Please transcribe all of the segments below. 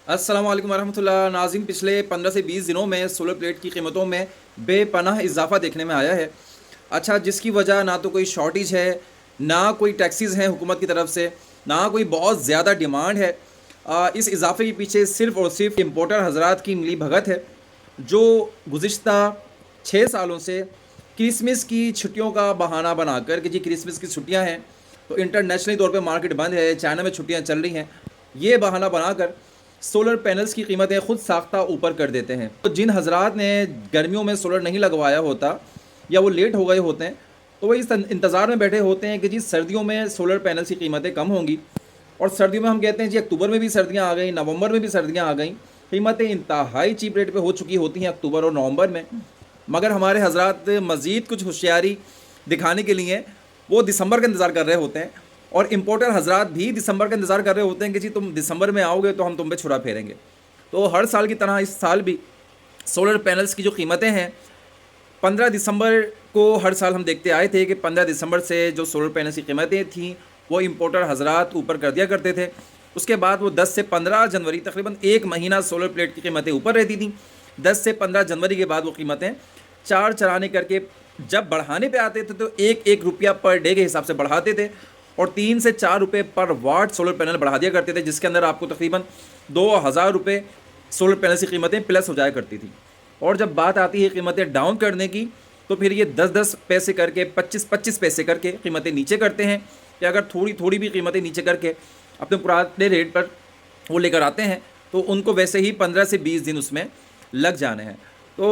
अस्सलाम वालेकुम वरहमतुल्लाह। नाज़रीन, पिछले 15 से 20 दिनों में सोलर प्लेट की कीमतों में बेपनाह इजाफा देखने में आया है। अच्छा, जिसकी वजह ना तो कोई शॉर्टेज है, ना कोई टैक्सीज़ हैं हुकूमत की तरफ से, ना कोई बहुत ज़्यादा डिमांड है। इस इजाफे के पीछे सिर्फ़ और सिर्फ इम्पोर्टर हज़रात की मिली भगत है, जो गुज़िश्ता 6 सालों से क्रिसमस की छुट्टियों का बहाना बनाकर कि जी क्रिसमस की छुट्टियाँ हैं, तो इंटरनेशनली तौर पे मार्केट बंद है, चाइना में छुट्टियाँ चल रही हैं, ये बहाना बनाकर सोलर पैनल्स की कीमतें खुद साख्ता ऊपर कर देते हैं। तो जिन हजरात ने गर्मियों में सोलर नहीं लगवाया होता या वो लेट हो गए होते हैं, तो वो इस इंतज़ार में बैठे होते हैं कि जी सर्दियों में सोलर पैनल्स की कीमतें कम होंगी। और सर्दियों में हम कहते हैं जी अक्टूबर में भी सर्दियाँ आ गई, नवंबर में भी सर्दियाँ आ गई, कीमतें इंतहाई चीप रेट पे हो चुकी होती हैं अक्टूबर और नवंबर में। मगर हमारे हजरात मज़ीद कुछ होशियारी दिखाने के लिए वो दिसंबर का इंतज़ार कर रहे होते हैं, और इम्पोर्टर हजरात भी दिसंबर का इंतज़ार कर रहे होते हैं कि जी तुम दिसंबर में आओगे तो हम तुम पे छुरा फेरेंगे। तो हर साल की तरह इस साल भी सोलर पैनल्स की जो कीमतें हैं, 15 दिसंबर को हर साल हम देखते आए थे कि 15 दिसंबर से जो सोलर पैनल्स की कीमतें थीं वो इम्पोर्टर हजरात ऊपर कर दिया करते थे। उसके बाद वो 10 से 15 जनवरी तकरीबन एक महीना सोलर प्लेट की कीमतें ऊपर रहती थीं। 10 से 15 जनवरी के बाद वो कीमतें चार चराने करके जब बढ़ाने पे आते थे तो एक एक रुपया पर डे के हिसाब से बढ़ाते थे, और 3 से 4 रुपये पर वाट सोलर पैनल बढ़ा दिया करते थे, जिसके अंदर आपको तकरीबन 2000 रुपये सोलर पैनल की कीमतें प्लस हो जाया करती थी। और जब बात आती है कीमतें डाउन करने की, तो फिर ये 10-10 पैसे करके 25-25 पैसे करके कीमतें नीचे करते हैं, कि अगर थोड़ी थोड़ी भी कीमतें नीचे करके अपने पुराने रेट पर वो लेकर आते हैं तो उनको वैसे ही 15 से 20 दिन उसमें लग जाने हैं। तो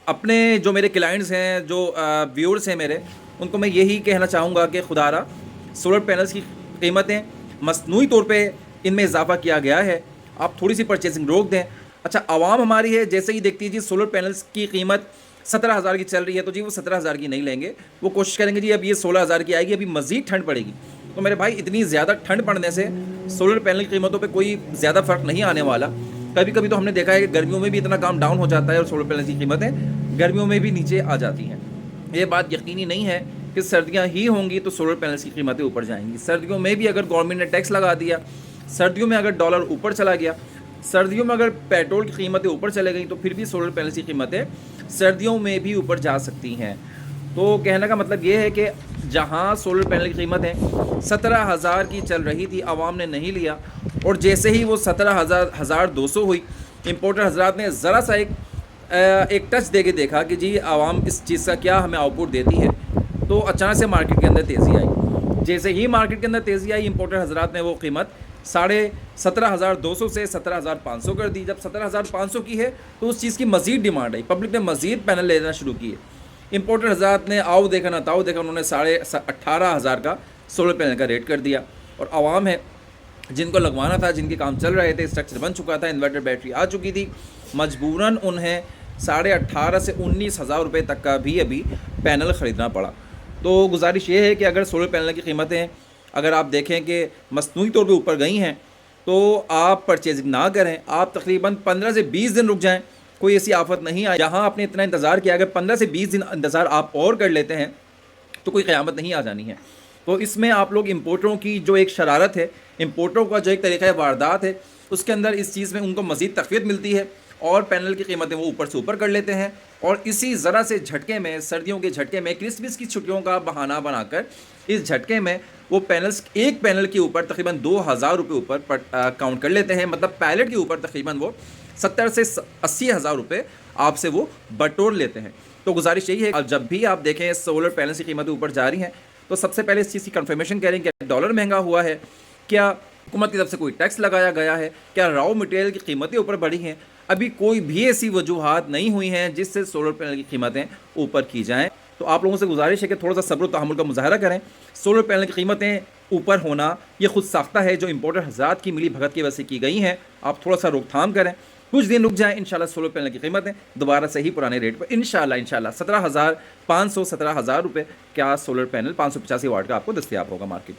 अपने जो मेरे क्लाइंट्स हैं, जो व्यूअर्स हैं मेरे, उनको मैं यही कहना चाहूँगा कि खुदारा सोलर पैनल्स की कीमतें मसनूई तौर पे इनमें इजाफा किया गया है, आप थोड़ी सी परचेसिंग रोक दें। अच्छा, आवाम हमारी है, जैसे ही देखती है जी सोलर पैनल्स की कीमत 17,000 की चल रही है, तो जी वो 17,000 की नहीं लेंगे, वो कोशिश करेंगे जी अब ये 16,000 की आएगी, अभी मज़ीद ठंड पड़ेगी। तो मेरे भाई, इतनी ज़्यादा ठंड पड़ने से सोलर पैनल की कीमतों पे कोई ज़्यादा फ़र्क नहीं आने वाला। कभी कभी तो हमने देखा है कि गर्मियों में भी इतना काम डाउन हो जाता है और सोलर पैनल की कीमतें गर्मियों में भी नीचे आ जाती हैं। ये बात यकीनी नहीं है कि सर्दियाँ ही होंगी तो सोलर पैनल्स की कीमतें ऊपर जाएंगी। सर्दियों में भी अगर गवर्नमेंट ने टैक्स लगा दिया, सर्दियों में अगर डॉलर ऊपर चला गया, सर्दियों में अगर पेट्रोल की कीमतें ऊपर चले गई, तो फिर भी सोलर पैनल्स की कीमतें सर्दियों में भी ऊपर जा सकती हैं। तो कहने का मतलब ये है कि जहाँ सोलर पैनल की कीमतें 17,000 की चल रही थी, आवाम ने नहीं लिया, और जैसे ही वो 17,200 हुई, इम्पोर्टर हजरात ने ज़रा सा एक टच दे के देखा कि जी आवाम इस चीज़ का क्या हमें आउटपुट देती है, तो अचानक से मार्केट के अंदर तेज़ी आई। जैसे ही मार्केट के अंदर तेज़ी आई, इम्पोर्टर हजरात ने वो कीमत 17,200 से 17,500 कर दी। जब 17,500 की है तो उस चीज़ की मज़ीद डिमांड आई, पब्लिक ने मज़ीद पैनल लेना शुरू किए। इम्पोर्टर हजरात ने आओ देखा ना ताओ देखा, उन्होंने 18,500 का सोलर पैनल का रेट कर दिया। और आवाम है जिनको लगवाना था, जिनके काम चल रहे थे, स्ट्रक्चर बन चुका था, इन्वर्टर बैटरी आ चुकी थी, मजबूरन उन्हें 18,500 से 19,000 रुपये तक का भी अभी पैनल ख़रीदना पड़ा। तो गुजारिश ये है कि अगर सोलर पैनल की कीमतें अगर आप देखें कि मसनूई तौर पे ऊपर गई हैं, तो आप परचेजिंग ना करें, आप तकरीबन 15 से 20 दिन रुक जाएं, कोई ऐसी आफत नहीं आई। जहाँ आपने इतना इंतज़ार किया, अगर 15 से 20 दिन इंतज़ार आप और कर लेते हैं तो कोई क़यामत नहीं आ जानी है। तो इसमें आप लोग इम्पोर्टरों की जो एक शरारत है, इम्पोर्टरों का जो एक तरीक़ा वारदात है, उसके अंदर इस चीज़ में उनको मज़ीद तक़वियत मिलती है और पैनल की कीमतें वो ऊपर से ऊपर कर लेते हैं। और इसी ज़रा से झटके में, सर्दियों के झटके में, क्रिसमस की छुट्टियों का बहाना बनाकर इस झटके में वो पैनल्स एक पैनल के ऊपर तकरीबन 2,000 रुपये ऊपर काउंट कर लेते हैं। मतलब पैलेट के ऊपर तकरीबन वो 70 से 80,000 रुपये आपसे वो बटोर लेते हैं। तो गुजारिश यही है, अब जब भी आप देखें सोलर पैनल की कीमतें ऊपर जा रही हैं, तो सबसे पहले इस चीज़ की कंफर्मेशन करें कि डॉलर महंगा हुआ है, क्या हुकूमत की तरफ से कोई टैक्स लगाया गया है, क्या रॉ मटेरियल की कीमतें ऊपर बढ़ी हैं। अभी कोई भी ऐसी वजूहात नहीं हुई हैं जिससे सोलर पैनल की कीमतें ऊपर की जाएँ। तो आप लोगों से गुजारिश है कि थोड़ा सा सब्र और तहम्मुल का मुज़ाहरा करें। सोलर पैनल की कीमतें ऊपर होना ये खुद साख्ता है, जो इम्पोर्टर हज़रात की मिली भगत की वजह से की गई हैं। आप थोड़ा सा रोकथाम करें, कुछ दिन रुक जाएं, इंशाल्लाह सोलर पैनल की कीमतें दोबारा से ही पुराने रेट पर इंशाल्लाह 17,500 17,000 रुपये क्या सोलर पैनल 585 वाट का आपको दस्तयाब होगा मार्केट।